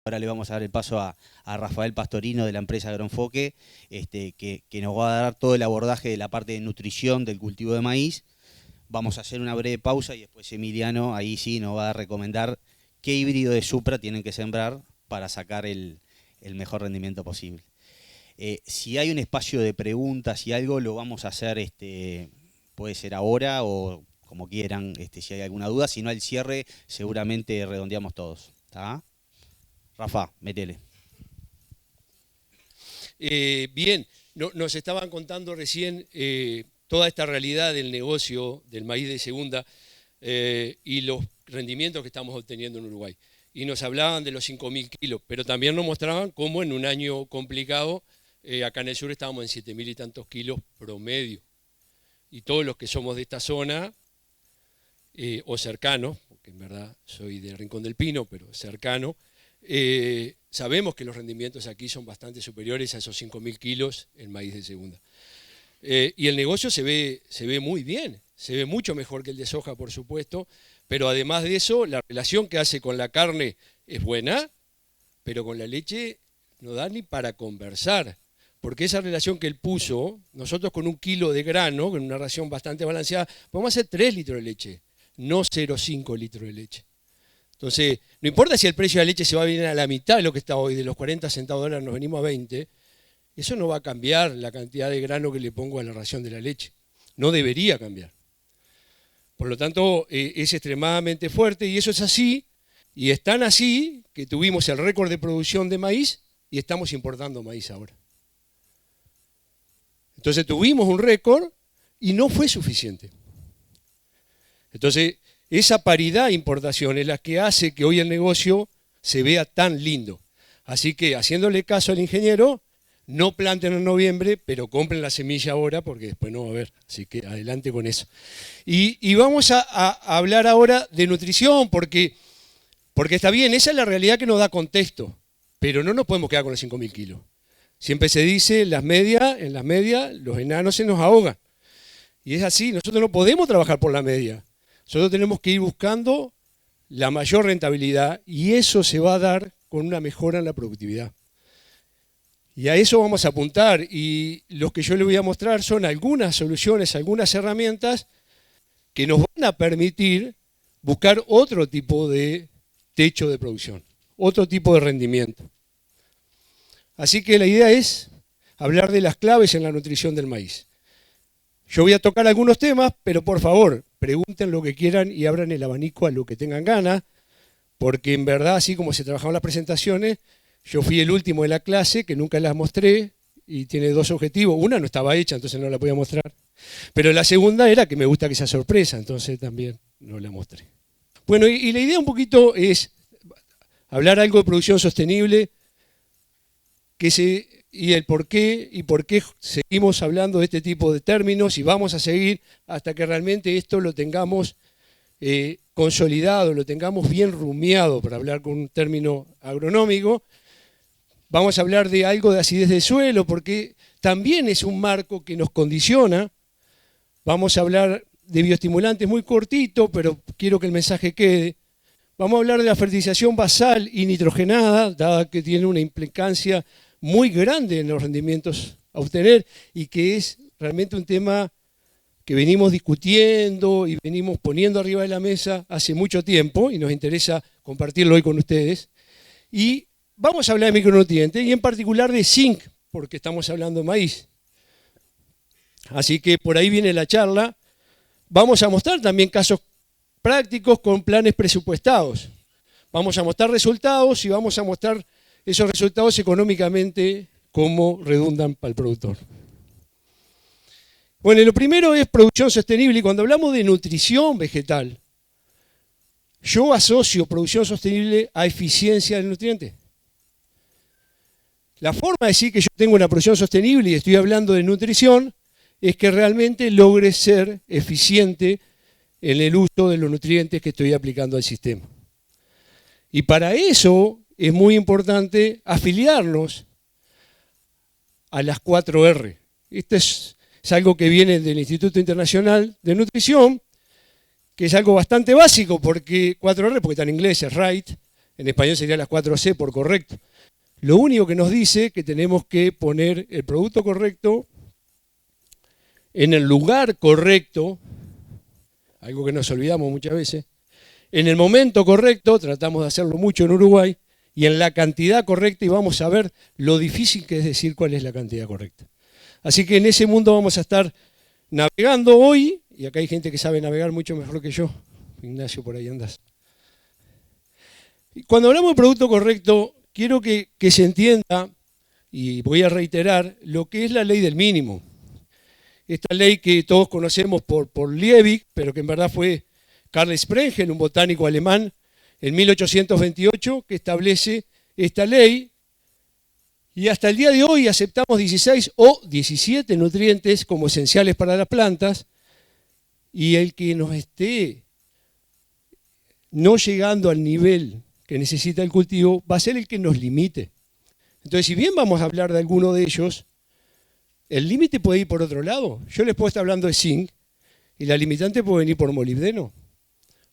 Ahora le vamos a dar el paso a Rafael Pastorino de la empresa Agroenfoque, que nos va a dar todo el abordaje de la parte de nutrición del cultivo de maíz. Vamos a hacer una breve pausa y después Emiliano ahí sí nos va a recomendar qué híbrido de Supra tienen que sembrar para sacar el mejor rendimiento posible. Si hay un espacio de preguntas y algo, lo vamos a hacer, puede ser ahora o como quieran, si hay alguna duda. Si no, al cierre seguramente redondeamos todos. ¿Está? Rafa, métele. Bien, nos estaban contando recién toda esta realidad del negocio del maíz de segunda y los rendimientos que estamos obteniendo en Uruguay. Y nos hablaban de los 5.000 kilos, pero también nos mostraban cómo en un año complicado, acá en el sur estábamos en 7.000 y tantos kilos promedio. Y todos los que somos de esta zona, o cercanos, porque en verdad soy del Rincón del Pino, pero cercano, sabemos que los rendimientos aquí son bastante superiores a esos 5.000 kilos en maíz de segunda. Y el negocio se ve muy bien, se ve mucho mejor que el de soja, por supuesto, pero además de eso, la relación que hace con la carne es buena, pero con la leche no da ni para conversar, porque esa relación que él puso, nosotros con 1 kilo de grano, con una ración bastante balanceada, podemos hacer 3 litros de leche, no 0,5 litros de leche. Entonces, no importa si el precio de la leche se va a venir a la mitad de lo que está hoy, de los 40 centavos de dólar nos venimos a 20, eso no va a cambiar la cantidad de grano que le pongo a la ración de la leche. No debería cambiar. Por lo tanto, es extremadamente fuerte y eso es así, y es tan así que tuvimos el récord de producción de maíz y estamos importando maíz ahora. Entonces tuvimos un récord y no fue suficiente. Entonces, esa paridad de importación es la que hace que hoy el negocio se vea tan lindo. Así que, haciéndole caso al ingeniero, no planten en noviembre, pero compren la semilla ahora porque después no va a haber. Así que adelante con eso. Y vamos a hablar ahora de nutrición porque está bien, esa es la realidad que nos da contexto, pero no nos podemos quedar con los 5.000 kilos. Siempre se dice, en las medias, los enanos se nos ahogan. Y es así, nosotros no podemos trabajar por la media. Nosotros tenemos que ir buscando la mayor rentabilidad y eso se va a dar con una mejora en la productividad. Y a eso vamos a apuntar y lo que yo les voy a mostrar son algunas soluciones, algunas herramientas que nos van a permitir buscar otro tipo de techo de producción, otro tipo de rendimiento. Así que la idea es hablar de las claves en la nutrición del maíz. Yo voy a tocar algunos temas, pero por favor, pregunten lo que quieran y abran el abanico a lo que tengan ganas, porque en verdad, así como se trabajaban las presentaciones, yo fui el último de la clase, que nunca las mostré, y tiene 2 objetivos. Una no estaba hecha, entonces no la podía mostrar. Pero la segunda era que me gusta que sea sorpresa, entonces también no la mostré. Bueno, y la idea un poquito es hablar algo de producción sostenible, y el por qué seguimos hablando de este tipo de términos y vamos a seguir hasta que realmente esto lo tengamos consolidado, lo tengamos bien rumiado, para hablar con un término agronómico. Vamos a hablar de algo de acidez del suelo, porque también es un marco que nos condiciona. Vamos a hablar de bioestimulantes muy cortito, pero quiero que el mensaje quede. Vamos a hablar de la fertilización basal y nitrogenada, dada que tiene una implicancia muy grande en los rendimientos a obtener y que es realmente un tema que venimos discutiendo y venimos poniendo arriba de la mesa hace mucho tiempo y nos interesa compartirlo hoy con ustedes. Y vamos a hablar de micronutrientes y en particular de zinc, porque estamos hablando de maíz. Así que por ahí viene la charla. Vamos a mostrar también casos prácticos con planes presupuestados. Vamos a mostrar resultados y vamos a mostrar esos resultados económicamente cómo redundan para el productor. Bueno, lo primero es producción sostenible y cuando hablamos de nutrición vegetal, yo asocio producción sostenible a eficiencia del nutriente. La forma de decir que yo tengo una producción sostenible y estoy hablando de nutrición es que realmente logre ser eficiente en el uso de los nutrientes que estoy aplicando al sistema. Y para eso es muy importante afiliarnos a las 4R. Esto es algo que viene del Instituto Internacional de Nutrición, que es algo bastante básico, porque 4R, porque está en inglés, es right, en español sería las 4C por correcto. Lo único que nos dice que tenemos que poner el producto correcto en el lugar correcto, algo que nos olvidamos muchas veces, en el momento correcto, tratamos de hacerlo mucho en Uruguay, y en la cantidad correcta, y vamos a ver lo difícil que es decir cuál es la cantidad correcta. Así que en ese mundo vamos a estar navegando hoy, y acá hay gente que sabe navegar mucho mejor que yo. Ignacio, por ahí andás. Cuando hablamos de producto correcto, quiero que se entienda, y voy a reiterar, lo que es la ley del mínimo. Esta ley que todos conocemos por Liebig, pero que en verdad fue Karl Sprengel, un botánico alemán, en 1828, que establece esta ley, y hasta el día de hoy aceptamos 16 o 17 nutrientes como esenciales para las plantas, y el que nos esté no llegando al nivel que necesita el cultivo va a ser el que nos limite. Entonces, si bien vamos a hablar de alguno de ellos, el límite puede ir por otro lado. Yo les puedo estar hablando de zinc, y la limitante puede venir por molibdeno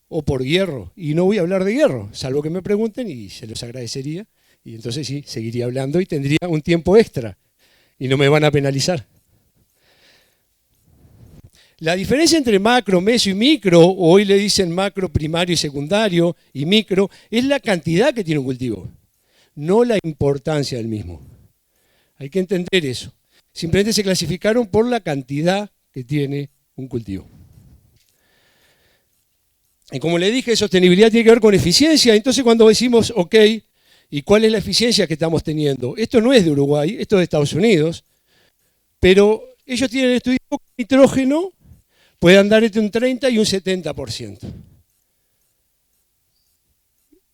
o por hierro, y no voy a hablar de hierro, salvo que me pregunten y se los agradecería, y entonces sí, seguiría hablando y tendría un tiempo extra, y no me van a penalizar. La diferencia entre macro, meso y micro, o hoy le dicen macro primario y secundario, y micro, es la cantidad que tiene un cultivo, no la importancia del mismo. Hay que entender eso. Simplemente se clasificaron por la cantidad que tiene un cultivo. Y como le dije, sostenibilidad tiene que ver con eficiencia. Entonces cuando decimos, ok, ¿y cuál es la eficiencia que estamos teniendo? Esto no es de Uruguay, esto es de Estados Unidos, pero ellos tienen estudiado que el nitrógeno puede andar entre un 30 y un 70%.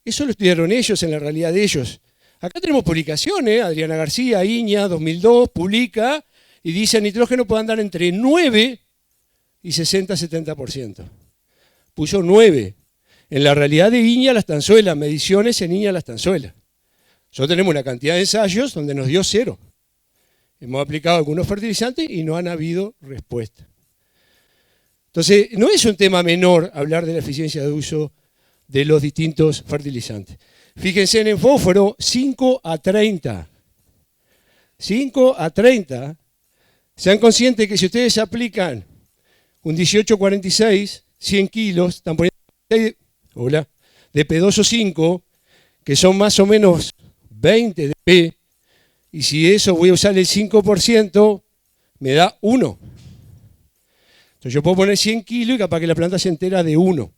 Eso lo estudiaron ellos en la realidad de ellos. Acá tenemos publicaciones, Adriana García, Iña, 2002, publica y dice el nitrógeno puede andar entre 9 y 60-70%. Puso 9. En la realidad de Iña Lastanzuela, mediciones en Iña Lastanzuela. Nosotros tenemos una cantidad de ensayos donde nos dio 0. Hemos aplicado algunos fertilizantes y no han habido respuesta. Entonces, no es un tema menor hablar de la eficiencia de uso de los distintos fertilizantes. Fíjense en el fósforo, 5 a 30. 5 a 30. Sean conscientes que si ustedes aplican un 1846, 100 kilos, están poniendo de P2O 5, que son más o menos 20 de P, y si eso voy a usar el 5%, me da 1. Entonces yo puedo poner 100 kilos y capaz que la planta se entera de 1.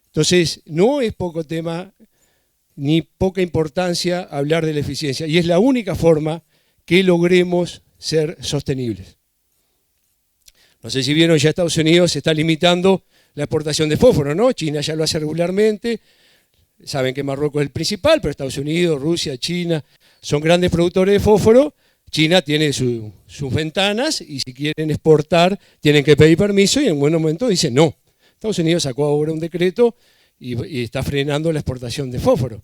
Entonces no es poco tema ni poca importancia hablar de la eficiencia, y es la única forma que logremos ser sostenibles. No sé si vieron, ya Estados Unidos se está limitando la exportación de fósforo, ¿no? China ya lo hace regularmente, saben que Marruecos es el principal, pero Estados Unidos, Rusia, China son grandes productores de fósforo. China tiene sus ventanas y si quieren exportar tienen que pedir permiso y en buen momento dicen no. Estados Unidos sacó ahora un decreto y está frenando la exportación de fósforo.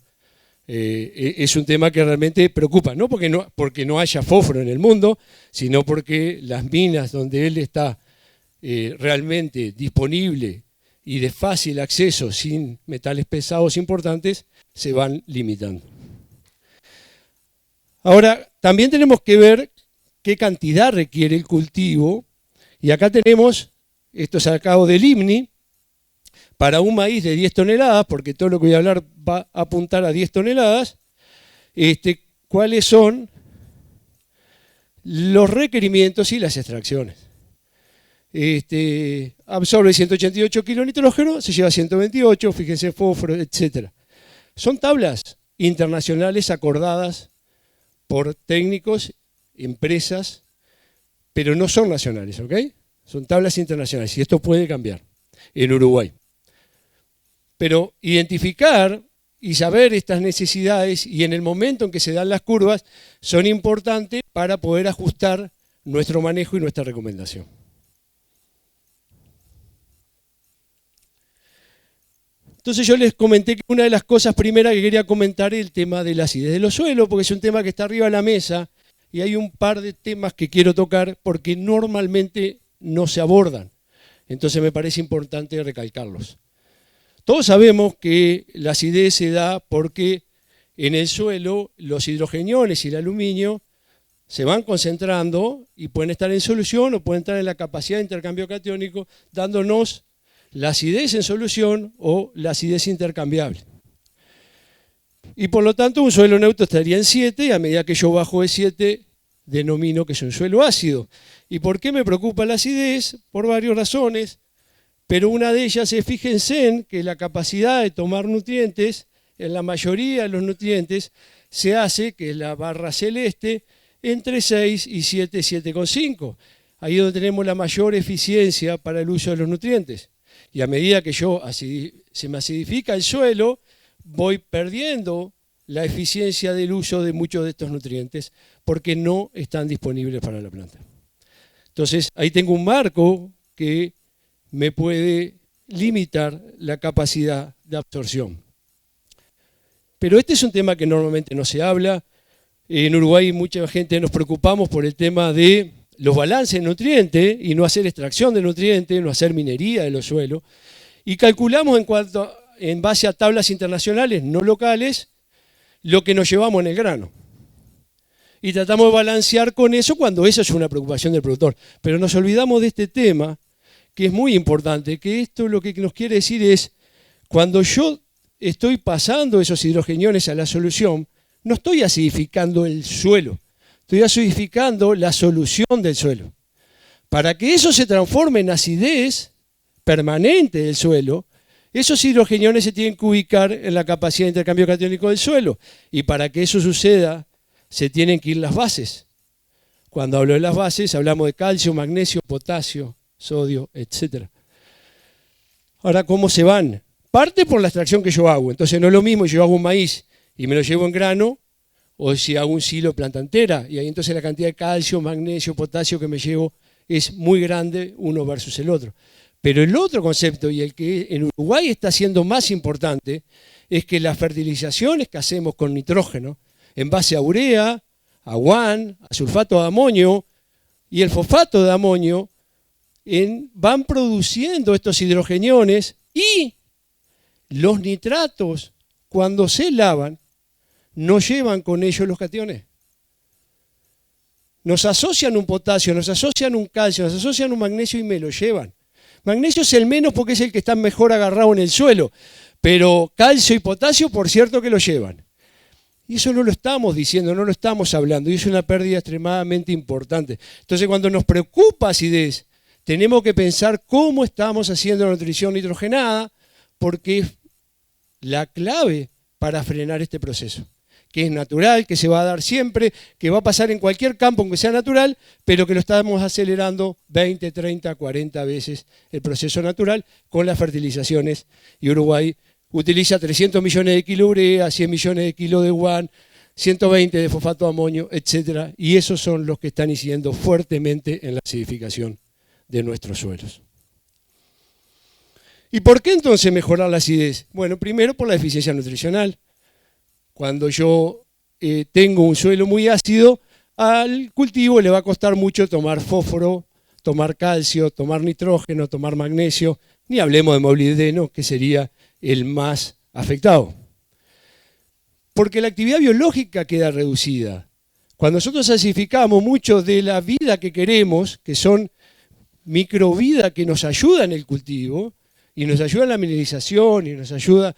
Es un tema que realmente preocupa, no porque no haya fósforo en el mundo, sino porque las minas donde él está realmente disponible y de fácil acceso sin metales pesados importantes, se van limitando. Ahora, también tenemos que ver qué cantidad requiere el cultivo, y acá tenemos, esto sacado del IMNI, para un maíz de 10 toneladas, porque todo lo que voy a hablar va a apuntar a 10 toneladas, cuáles son los requerimientos y las extracciones. Absorbe 188 kilos de nitrógeno, se lleva 128, fíjense, fósforo, etc. Son tablas internacionales acordadas por técnicos, empresas, pero no son nacionales, ¿ok? Son tablas internacionales y esto puede cambiar en Uruguay. Pero identificar y saber estas necesidades y en el momento en que se dan las curvas son importantes para poder ajustar nuestro manejo y nuestra recomendación. Entonces yo les comenté que una de las cosas primeras que quería comentar es el tema de la acidez de los suelos, porque es un tema que está arriba de la mesa y hay un par de temas que quiero tocar porque normalmente no se abordan. Entonces me parece importante recalcarlos. Todos sabemos que la acidez se da porque en el suelo los hidrogeniones y el aluminio se van concentrando y pueden estar en solución o pueden estar en la capacidad de intercambio catiónico, dándonos la acidez en solución o la acidez intercambiable. Y por lo tanto un suelo neutro estaría en 7 y a medida que yo bajo de 7 denomino que es un suelo ácido. ¿Y por qué me preocupa la acidez? Por varias razones, pero una de ellas es, fíjense en que la capacidad de tomar nutrientes, en la mayoría de los nutrientes, se hace, que es la barra celeste, entre 6 y 7, 7,5. Ahí es donde tenemos la mayor eficiencia para el uso de los nutrientes. Y a medida que se me acidifica el suelo, voy perdiendo la eficiencia del uso de muchos de estos nutrientes porque no están disponibles para la planta. Entonces, ahí tengo un marco que me puede limitar la capacidad de absorción. Pero este es un tema que normalmente no se habla. En Uruguay mucha gente nos preocupamos por el tema de los balances de nutrientes y no hacer extracción de nutrientes, no hacer minería de los suelos. Y calculamos en base a tablas internacionales, no locales, lo que nos llevamos en el grano. Y tratamos de balancear con eso cuando eso es una preocupación del productor. Pero nos olvidamos de este tema, que es muy importante, que esto lo que nos quiere decir es, cuando yo estoy pasando esos hidrogeniones a la solución, no estoy acidificando el suelo, estoy acidificando la solución del suelo. Para que eso se transforme en acidez permanente del suelo, esos hidrogeniones se tienen que ubicar en la capacidad de intercambio catiónico del suelo. Y para que eso suceda, se tienen que ir las bases. Cuando hablo de las bases, hablamos de calcio, magnesio, potasio, sodio, etc. Ahora, ¿cómo se van? Parte por la extracción que yo hago. Entonces no es lo mismo si yo hago un maíz y me lo llevo en grano, o si hago un silo de planta entera. Y ahí entonces la cantidad de calcio, magnesio, potasio que me llevo es muy grande uno versus el otro. Pero el otro concepto, y el que en Uruguay está siendo más importante, es que las fertilizaciones que hacemos con nitrógeno, en base a urea, a guan, a sulfato de amonio y el fosfato de amonio, van produciendo estos hidrogeniones y los nitratos, cuando se lavan, no llevan con ellos los cationes. Nos asocian un potasio, nos asocian un calcio, nos asocian un magnesio y me lo llevan. Magnesio es el menos porque es el que está mejor agarrado en el suelo, pero calcio y potasio, por cierto, que lo llevan. Y eso no lo estamos diciendo, no lo estamos hablando, y es una pérdida extremadamente importante. Entonces, cuando nos preocupa acidez, tenemos que pensar cómo estamos haciendo la nutrición nitrogenada, porque es la clave para frenar este proceso, que es natural, que se va a dar siempre, que va a pasar en cualquier campo, aunque sea natural, pero que lo estamos acelerando 20, 30, 40 veces el proceso natural con las fertilizaciones. Y Uruguay utiliza 300 millones de kilos de urea, 100 millones de kilos de guan, 120 de fosfato de amonio, etc. Y esos son los que están incidiendo fuertemente en la acidificación de nuestros suelos. ¿Y por qué entonces mejorar la acidez? Bueno, primero por la eficiencia nutricional. Cuando yo tengo un suelo muy ácido, al cultivo le va a costar mucho tomar fósforo, tomar calcio, tomar nitrógeno, tomar magnesio, ni hablemos de molibdeno, que sería el más afectado. Porque la actividad biológica queda reducida. Cuando nosotros acidificamos mucho de la vida que queremos, que son microvida que nos ayuda en el cultivo, y nos ayuda en la mineralización, y nos ayuda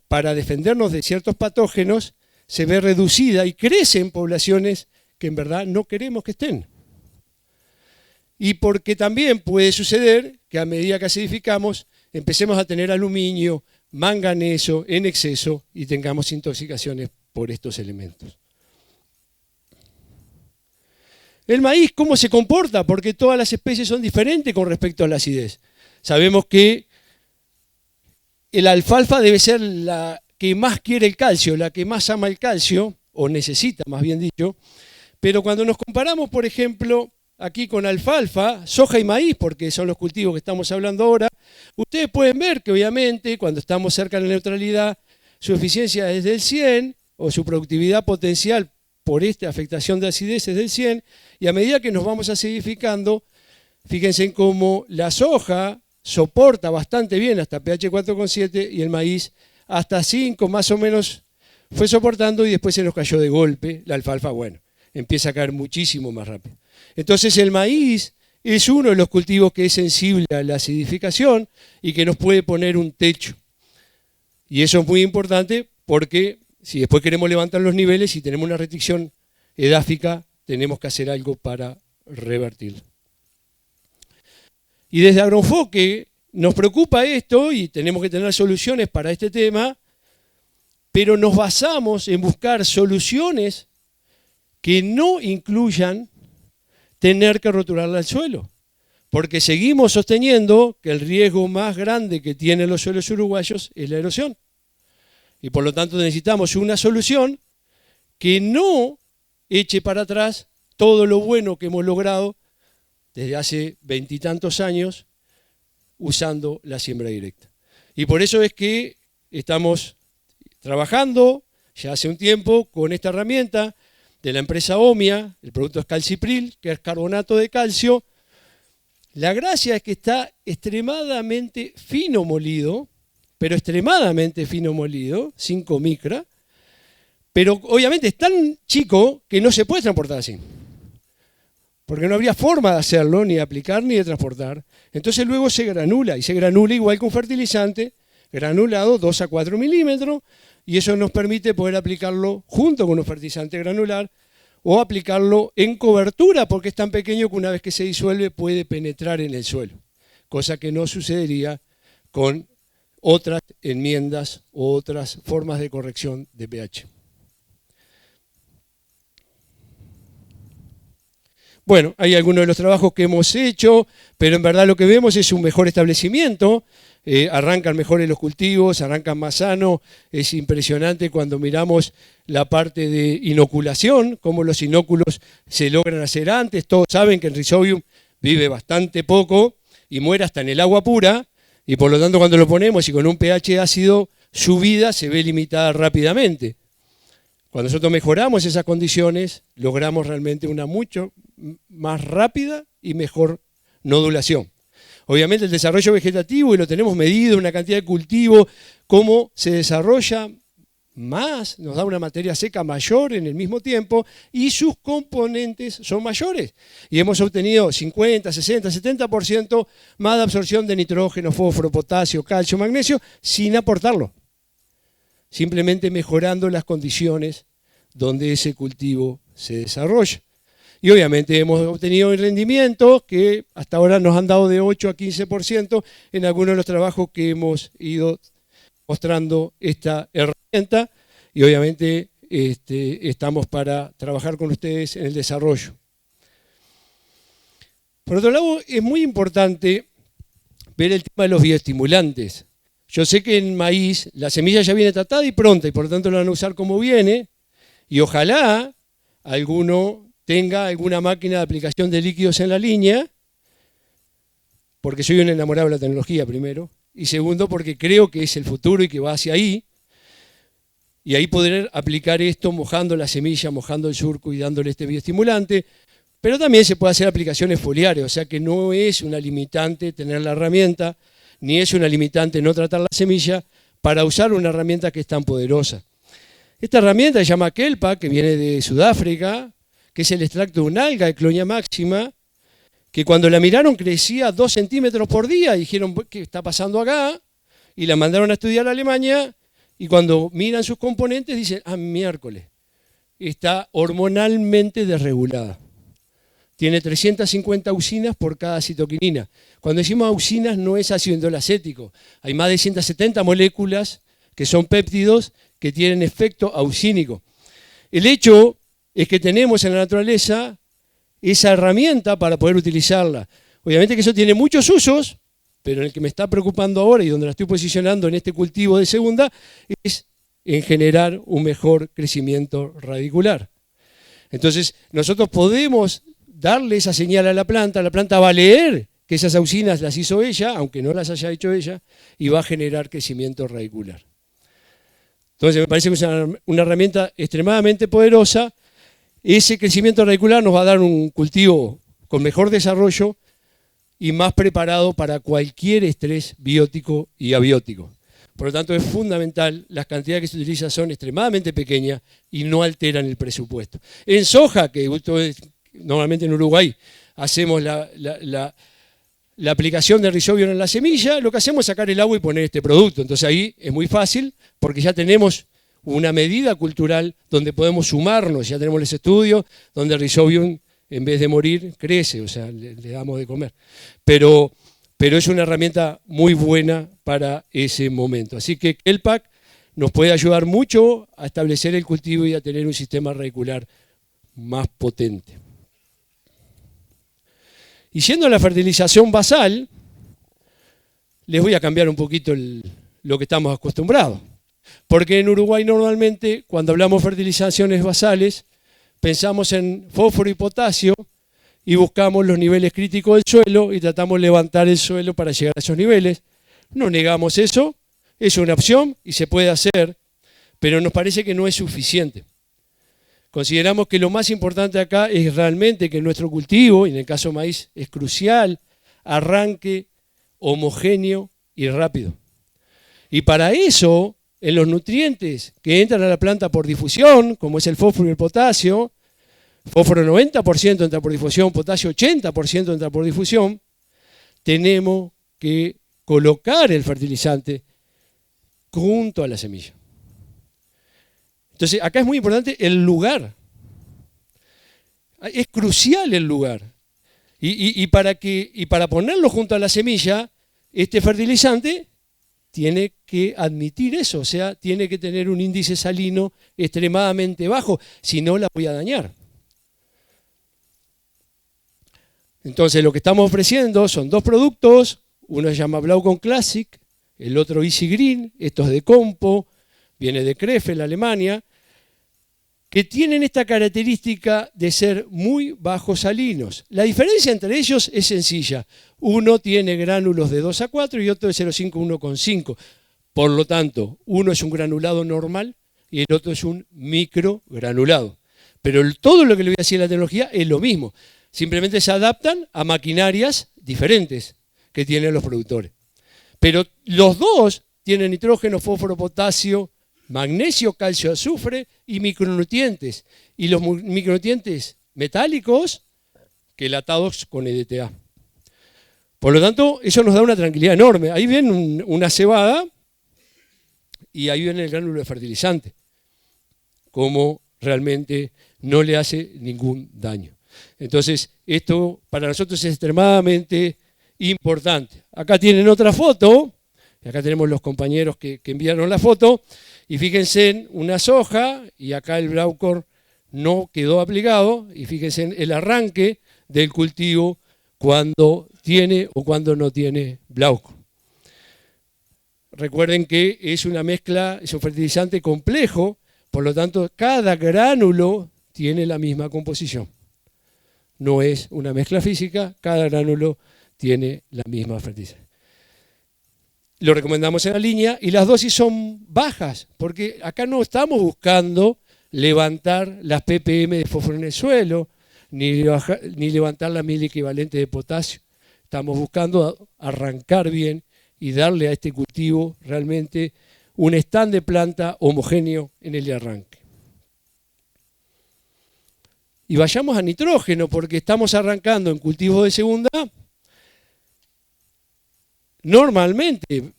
para defendernos de ciertos patógenos, se ve reducida y crece en poblaciones que en verdad no queremos que estén. Y porque también puede suceder que a medida que acidificamos, empecemos a tener aluminio, manganeso en exceso y tengamos intoxicaciones por estos elementos. El maíz, ¿cómo se comporta? Porque todas las especies son diferentes con respecto a la acidez. Sabemos que el alfalfa debe ser la que más quiere el calcio, la que más ama el calcio, o necesita, más bien dicho. Pero cuando nos comparamos, por ejemplo, aquí con alfalfa, soja y maíz, porque son los cultivos que estamos hablando ahora, ustedes pueden ver que obviamente cuando estamos cerca de la neutralidad, su eficiencia es del 100, o su productividad potencial por esta afectación de acidez es del 100, y a medida que nos vamos acidificando, fíjense en cómo la soja soporta bastante bien hasta pH 4,7 y el maíz hasta 5 más o menos fue soportando y después se nos cayó de golpe. La alfalfa, bueno, empieza a caer muchísimo más rápido. Entonces el maíz es uno de los cultivos que es sensible a la acidificación y que nos puede poner un techo. Y eso es muy importante porque si después queremos levantar los niveles y tenemos una restricción edáfica, tenemos que hacer algo para revertirlo. Y desde Agroenfoque nos preocupa esto y tenemos que tener soluciones para este tema, pero nos basamos en buscar soluciones que no incluyan tener que rotularle al suelo, porque seguimos sosteniendo que el riesgo más grande que tienen los suelos uruguayos es la erosión. Y por lo tanto necesitamos una solución que no eche para atrás todo lo bueno que hemos logrado desde hace 20 y tantos años usando la siembra directa. Y por eso es que estamos trabajando ya hace un tiempo con esta herramienta de la empresa Omia, el producto es Calcipril, que es carbonato de calcio. La gracia es que está extremadamente fino molido, pero extremadamente fino molido, 5 micra, pero obviamente es tan chico que no se puede transportar así. Porque no habría forma de hacerlo, ni de aplicar, ni de transportar. Entonces luego se granula, y se granula igual que un fertilizante, granulado 2 a 4 milímetros, y eso nos permite poder aplicarlo junto con un fertilizante granular, o aplicarlo en cobertura, porque es tan pequeño que una vez que se disuelve puede penetrar en el suelo, cosa que no sucedería con otras enmiendas o otras formas de corrección de pH. Bueno, hay algunos de los trabajos que hemos hecho, pero en verdad lo que vemos es un mejor establecimiento, arrancan mejores los cultivos, arrancan más sano, es impresionante cuando miramos la parte de inoculación, cómo los inóculos se logran hacer antes, todos saben que el Rhizobium vive bastante poco y muere hasta en el agua pura, y por lo tanto cuando lo ponemos y con un pH ácido, su vida se ve limitada rápidamente. Cuando nosotros mejoramos esas condiciones, logramos realmente una mucho más rápida y mejor nodulación. Obviamente el desarrollo vegetativo, y lo tenemos medido, una cantidad de cultivo, cómo se desarrolla más, nos da una materia seca mayor en el mismo tiempo y sus componentes son mayores. Y hemos obtenido 50, 60, 70% más de absorción de nitrógeno, fósforo, potasio, calcio, magnesio, sin aportarlo. Simplemente mejorando las condiciones donde ese cultivo se desarrolla. Y obviamente hemos obtenido rendimientos que hasta ahora nos han dado de 8 a 15% en algunos de los trabajos que hemos ido mostrando esta herramienta, y obviamente estamos para trabajar con ustedes en el desarrollo. Por otro lado, es muy importante ver el tema de los bioestimulantes. Yo sé que en maíz la semilla ya viene tratada y pronta, y por lo tanto lo van a usar como viene, y ojalá alguno tenga alguna máquina de aplicación de líquidos en la línea, porque soy un enamorado de la tecnología primero, y segundo porque creo que es el futuro y que va hacia ahí, y ahí poder aplicar esto mojando la semilla, mojando el surco y dándole este bioestimulante, pero también se puede hacer aplicaciones foliares, o sea que no es una limitante tener la herramienta, ni es una limitante no tratar la semilla para usar una herramienta que es tan poderosa. Esta herramienta se llama Kelpa, que viene de Sudáfrica, que es el extracto de un alga, Eclonia maxima, que cuando la miraron crecía 2 centímetros por día, y dijeron, ¿qué está pasando acá? Y la mandaron a estudiar a Alemania, y cuando miran sus componentes dicen, miércoles, está hormonalmente desregulada. Tiene 350 auxinas por cada citoquinina. Cuando decimos auxinas no es ácido indolacético, hay más de 170 moléculas que son péptidos que tienen efecto auxínico. El hecho es que tenemos en la naturaleza esa herramienta para poder utilizarla. Obviamente que eso tiene muchos usos, pero el que me está preocupando ahora y donde la estoy posicionando en este cultivo de segunda es en generar un mejor crecimiento radicular. Entonces, nosotros podemos darle esa señal a la planta va a leer que esas auxinas las hizo ella, aunque no las haya hecho ella, y va a generar crecimiento radicular. Entonces, me parece que es una herramienta extremadamente poderosa. Ese crecimiento radicular nos va a dar un cultivo con mejor desarrollo y más preparado para cualquier estrés biótico y abiótico. Por lo tanto, es fundamental, las cantidades que se utilizan son extremadamente pequeñas y no alteran el presupuesto. En soja, que normalmente en Uruguay hacemos la aplicación de Rhizobium en la semilla, lo que hacemos es sacar el agua y poner este producto. Entonces ahí es muy fácil porque ya tenemos una medida cultural donde podemos sumarnos, ya tenemos los estudios donde el Rhizobium en vez de morir crece, o sea, le damos de comer. Pero es una herramienta muy buena para ese momento. Así que Kelpak nos puede ayudar mucho a establecer el cultivo y a tener un sistema radicular más potente. Y siendo a la fertilización basal, les voy a cambiar un poquito lo que estamos acostumbrados. Porque en Uruguay normalmente, cuando hablamos de fertilizaciones basales, pensamos en fósforo y potasio y buscamos los niveles críticos del suelo y tratamos de levantar el suelo para llegar a esos niveles. No negamos eso, es una opción y se puede hacer, pero nos parece que no es suficiente. Consideramos que lo más importante acá es realmente que nuestro cultivo, y en el caso maíz es crucial, arranque homogéneo y rápido. Y para eso, en los nutrientes que entran a la planta por difusión, como es el fósforo y el potasio, fósforo 90% entra por difusión, potasio 80% entra por difusión, tenemos que colocar el fertilizante junto a la semilla. Entonces, acá es muy importante el lugar. Es crucial el lugar. Y para ponerlo junto a la semilla, este fertilizante tiene que admitir eso, o sea, tiene que tener un índice salino extremadamente bajo, si no la voy a dañar. Entonces, lo que estamos ofreciendo son dos productos, uno se llama Blaucon Classic, el otro Easy Green, esto es de Compo, viene de Krefeld, Alemania, que tienen esta característica de ser muy bajos salinos. La diferencia entre ellos es sencilla. Uno tiene gránulos de 2 a 4 y otro de 0,5 a 1,5. Por lo tanto, uno es un granulado normal y el otro es un microgranulado. Pero todo lo que le voy a decir en la tecnología es lo mismo. Simplemente se adaptan a maquinarias diferentes que tienen los productores. Pero los dos tienen nitrógeno, fósforo, potasio, magnesio, calcio, azufre y micronutrientes. Y los micronutrientes metálicos quelatados con EDTA. Por lo tanto, eso nos da una tranquilidad enorme. Ahí ven una cebada y ahí viene el gránulo de fertilizante. Como realmente no le hace ningún daño. Entonces, esto para nosotros es extremadamente importante. Acá tienen otra foto. Acá tenemos los compañeros que enviaron la foto. Y fíjense en una soja, y acá el Blaucon no quedó aplicado, y fíjense en el arranque del cultivo cuando tiene o cuando no tiene Blaucon. Recuerden que es una mezcla, es un fertilizante complejo, por lo tanto cada gránulo tiene la misma composición. No es una mezcla física, cada gránulo tiene la misma fertilización. Lo recomendamos en la línea y las dosis son bajas, porque acá no estamos buscando levantar las ppm de fósforo en el suelo, ni levantar la mil equivalente de potasio. Estamos buscando arrancar bien y darle a este cultivo realmente un stand de planta homogéneo en el arranque. Y vayamos a nitrógeno, porque estamos arrancando en cultivos de segunda, normalmente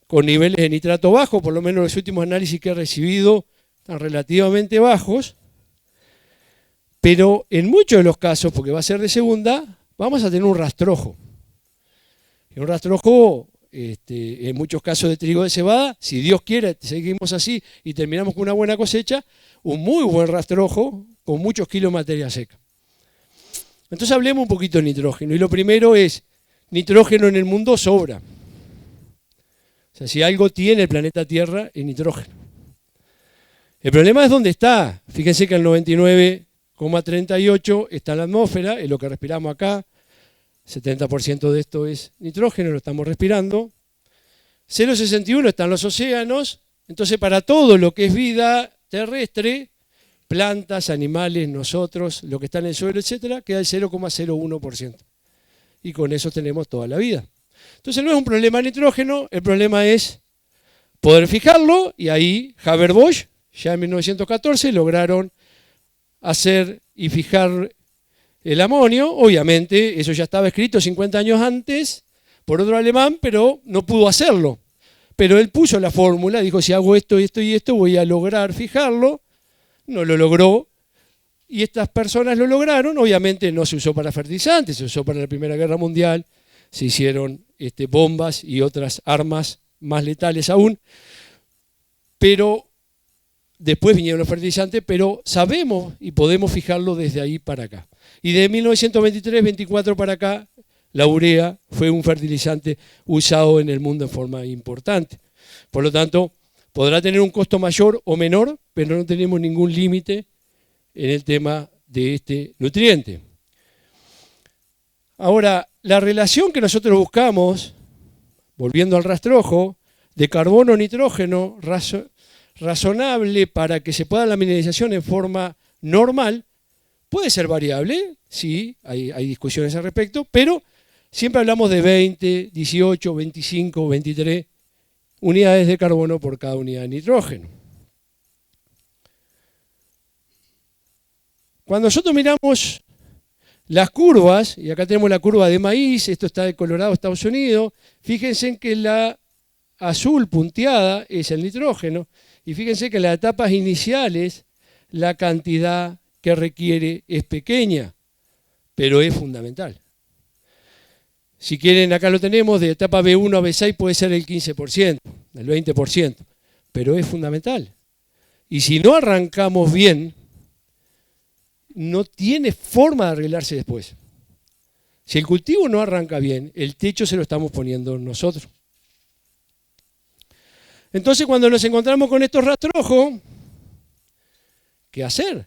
con niveles de nitrato bajos, por lo menos los últimos análisis que he recibido están relativamente bajos, pero en muchos de los casos, porque va a ser de segunda, vamos a tener un rastrojo. Y un rastrojo, en muchos casos de trigo de cebada, si Dios quiere, seguimos así y terminamos con una buena cosecha, un muy buen rastrojo con muchos kilos de materia seca. Entonces hablemos un poquito de nitrógeno. Y lo primero es, nitrógeno en el mundo sobra. O sea, si algo tiene el planeta Tierra, es nitrógeno. El problema es dónde está. Fíjense que el 99,38 está en la atmósfera, es lo que respiramos acá. 70% de esto es nitrógeno, lo estamos respirando. 0,61 está en los océanos. Entonces, para todo lo que es vida terrestre, plantas, animales, nosotros, lo que está en el suelo, etcétera, queda el 0,01%. y con eso tenemos toda la vida. Entonces no es un problema de nitrógeno, el problema es poder fijarlo, y ahí Haber-Bosch, ya en 1914, lograron hacer y fijar el amonio. Obviamente, eso ya estaba escrito 50 años antes por otro alemán, pero no pudo hacerlo. Pero él puso la fórmula, dijo, si hago esto, esto y esto, voy a lograr fijarlo. No lo logró, y estas personas lo lograron. Obviamente no se usó para fertilizantes, se usó para la Primera Guerra Mundial, se hicieron bombas y otras armas más letales aún, pero después vinieron los fertilizantes, pero sabemos y podemos fijarlo desde ahí para acá. Y de 1923-24 para acá, la urea fue un fertilizante usado en el mundo en forma importante. Por lo tanto, podrá tener un costo mayor o menor, pero no tenemos ningún límite en el tema de este nutriente. Ahora, la relación que nosotros buscamos, volviendo al rastrojo, de carbono-nitrógeno razonable para que se pueda la mineralización en forma normal, puede ser variable, sí, hay discusiones al respecto, pero siempre hablamos de 20, 18, 25, 23 unidades de carbono por cada unidad de nitrógeno. Cuando nosotros miramos las curvas, y acá tenemos la curva de maíz, esto está de Colorado, Estados Unidos, fíjense en que la azul punteada es el nitrógeno, y fíjense que en las etapas iniciales la cantidad que requiere es pequeña, pero es fundamental. Si quieren, acá lo tenemos, de etapa B1 a B6 puede ser el 15%, el 20%, pero es fundamental. Y si no arrancamos bien, no tiene forma de arreglarse después. Si el cultivo no arranca bien, el techo se lo estamos poniendo nosotros. Entonces, cuando nos encontramos con estos rastrojos, ¿qué hacer?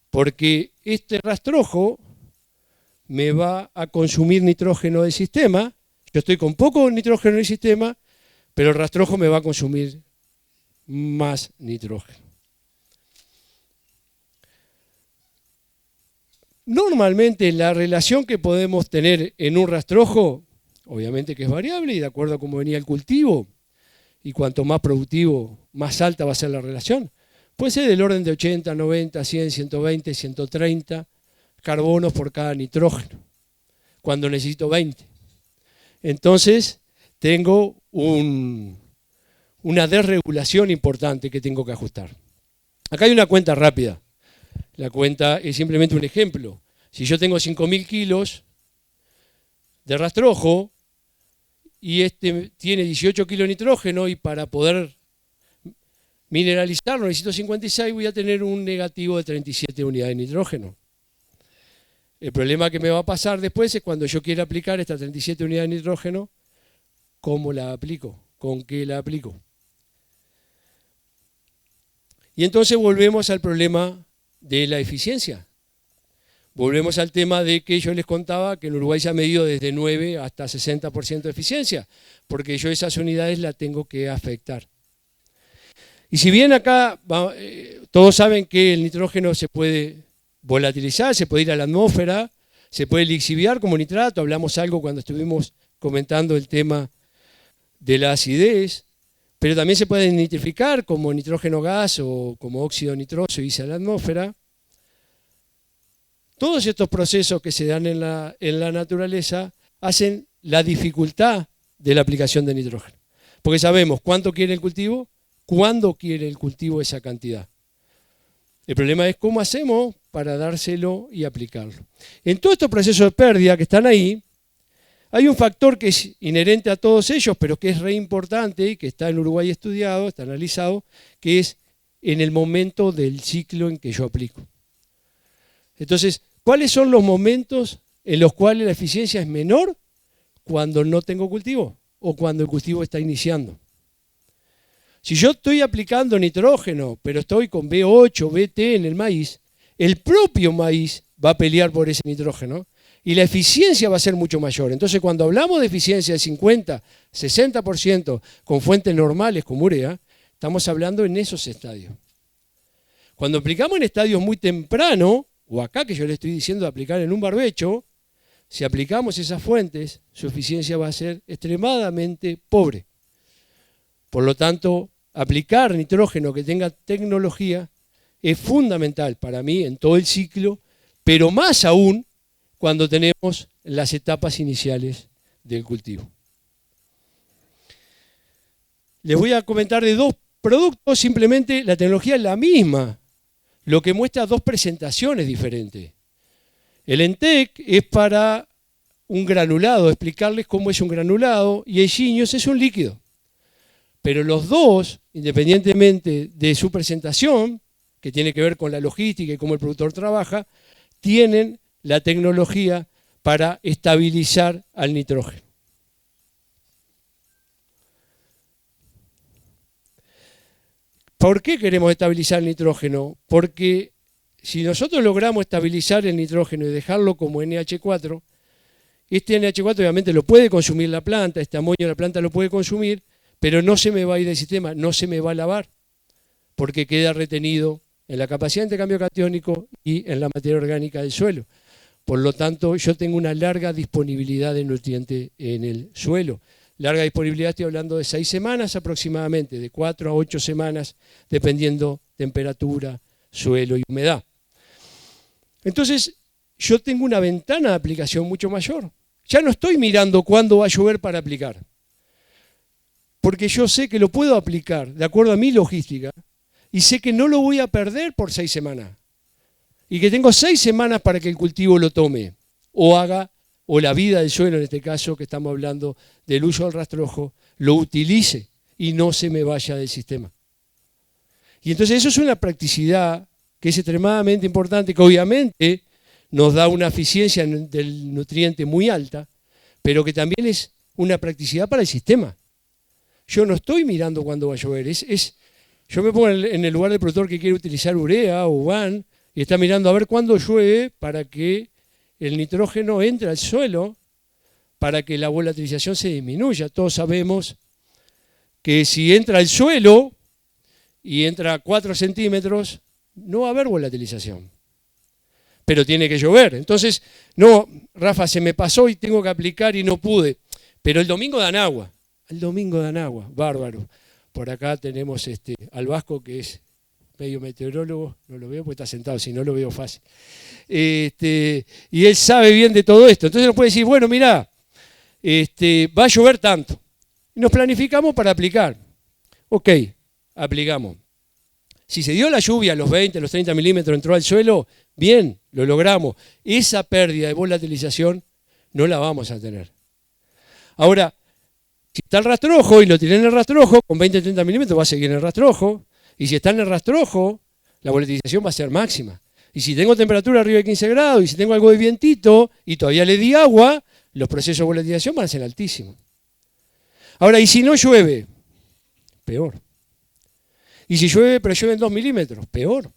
Porque este rastrojo me va a consumir nitrógeno del sistema. Yo estoy con poco nitrógeno en el sistema, pero el rastrojo me va a consumir más nitrógeno. Normalmente la relación que podemos tener en un rastrojo, obviamente que es variable y de acuerdo a cómo venía el cultivo, y cuanto más productivo, más alta va a ser la relación, puede ser del orden de 80, 90, 100, 120, 130 carbonos por cada nitrógeno, cuando necesito 20. Entonces tengo una desregulación importante que tengo que ajustar. Acá hay una cuenta rápida. La cuenta es simplemente un ejemplo. Si yo tengo 5.000 kilos de rastrojo y este tiene 18 kilos de nitrógeno, y para poder mineralizarlo necesito 56, voy a tener un negativo de 37 unidades de nitrógeno. El problema que me va a pasar después es cuando yo quiera aplicar estas 37 unidades de nitrógeno, ¿cómo la aplico? ¿Con qué la aplico? Y entonces volvemos al problema de la eficiencia. Volvemos al tema de que yo les contaba que en Uruguay se ha medido desde 9 hasta 60% de eficiencia, porque yo esas unidades las tengo que afectar. Y si bien acá todos saben que el nitrógeno se puede volatilizar, se puede ir a la atmósfera, se puede lixiviar como nitrato, hablamos algo cuando estuvimos comentando el tema de la acidez, pero también se puede nitrificar como nitrógeno gas o como óxido nitroso y irse a la atmósfera. Todos estos procesos que se dan en la naturaleza hacen la dificultad de la aplicación de nitrógeno. Porque sabemos cuánto quiere el cultivo, cuándo quiere el cultivo esa cantidad. El problema es cómo hacemos para dárselo y aplicarlo. En todos estos procesos de pérdida que están ahí, hay un factor que es inherente a todos ellos, pero que es re importante y que está en Uruguay estudiado, está analizado, que es en el momento del ciclo en que yo aplico. Entonces, ¿cuáles son los momentos en los cuales la eficiencia es menor? Cuando no tengo cultivo o cuando el cultivo está iniciando. Si yo estoy aplicando nitrógeno, pero estoy con B8, BT en el maíz, el propio maíz va a pelear por ese nitrógeno y la eficiencia va a ser mucho mayor. Entonces, cuando hablamos de eficiencia de 50, 60% con fuentes normales como urea, estamos hablando en esos estadios. Cuando aplicamos en estadios muy temprano, o acá que yo le estoy diciendo de aplicar en un barbecho, si aplicamos esas fuentes, su eficiencia va a ser extremadamente pobre. Por lo tanto, aplicar nitrógeno que tenga tecnología es fundamental para mí en todo el ciclo, pero más aún cuando tenemos las etapas iniciales del cultivo. Les voy a comentar de dos productos, simplemente la tecnología es la misma, lo que muestra dos presentaciones diferentes. El Entec es para un granulado, explicarles cómo es un granulado, y el Genius es un líquido. Pero los dos, independientemente de su presentación, que tiene que ver con la logística y cómo el productor trabaja, tienen la tecnología para estabilizar al nitrógeno. ¿Por qué queremos estabilizar el nitrógeno? Porque si nosotros logramos estabilizar el nitrógeno y dejarlo como NH4, este NH4 obviamente lo puede consumir la planta, este amonio la planta lo puede consumir, pero no se me va a ir del sistema, no se me va a lavar, porque queda retenido en la capacidad de intercambio catiónico y en la materia orgánica del suelo. Por lo tanto, yo tengo una larga disponibilidad de nutriente en el suelo. Larga disponibilidad, estoy hablando de 6 semanas aproximadamente, de 4 a 8 semanas, dependiendo temperatura, suelo y humedad. Entonces, yo tengo una ventana de aplicación mucho mayor. Ya no estoy mirando cuándo va a llover para aplicar, porque yo sé que lo puedo aplicar de acuerdo a mi logística y sé que no lo voy a perder por 6 semanas. Y que tengo 6 semanas para que el cultivo lo tome o haga, o la vida del suelo en este caso, que estamos hablando del uso del rastrojo, lo utilice y no se me vaya del sistema. Y entonces eso es una practicidad que es extremadamente importante, que obviamente nos da una eficiencia del nutriente muy alta, pero que también es una practicidad para el sistema. Yo no estoy mirando cuándo va a llover. Yo me pongo en el lugar del productor que quiere utilizar urea o UAN y está mirando a ver cuándo llueve para que el nitrógeno entre al suelo, para que la volatilización se disminuya. Todos sabemos que si entra al suelo y entra a 4 centímetros, no va a haber volatilización. Pero tiene que llover. Entonces, no, Rafa, se me pasó y tengo que aplicar y no pude. Pero el domingo dan agua. El domingo dan agua, bárbaro. Por acá tenemos al Vasco, que es medio meteorólogo, no lo veo porque está sentado, si no lo veo fácil. Y él sabe bien de todo esto. Entonces nos puede decir, bueno, mirá, va a llover tanto. Y nos planificamos para aplicar. Ok, aplicamos. Si se dio la lluvia, los 20, los 30 milímetros entró al suelo, bien, lo logramos. Esa pérdida de volatilización no la vamos a tener. Ahora, si está el rastrojo y lo tiré en el rastrojo, con 20 o 30 milímetros va a seguir en el rastrojo. Y si está en el rastrojo, la volatilización va a ser máxima. Y si tengo temperatura arriba de 15 grados, y si tengo algo de vientito, y todavía le di agua, los procesos de volatilización van a ser altísimos. Ahora, ¿y si no llueve? Peor. Y si llueve, pero llueve en 2 milímetros, peor.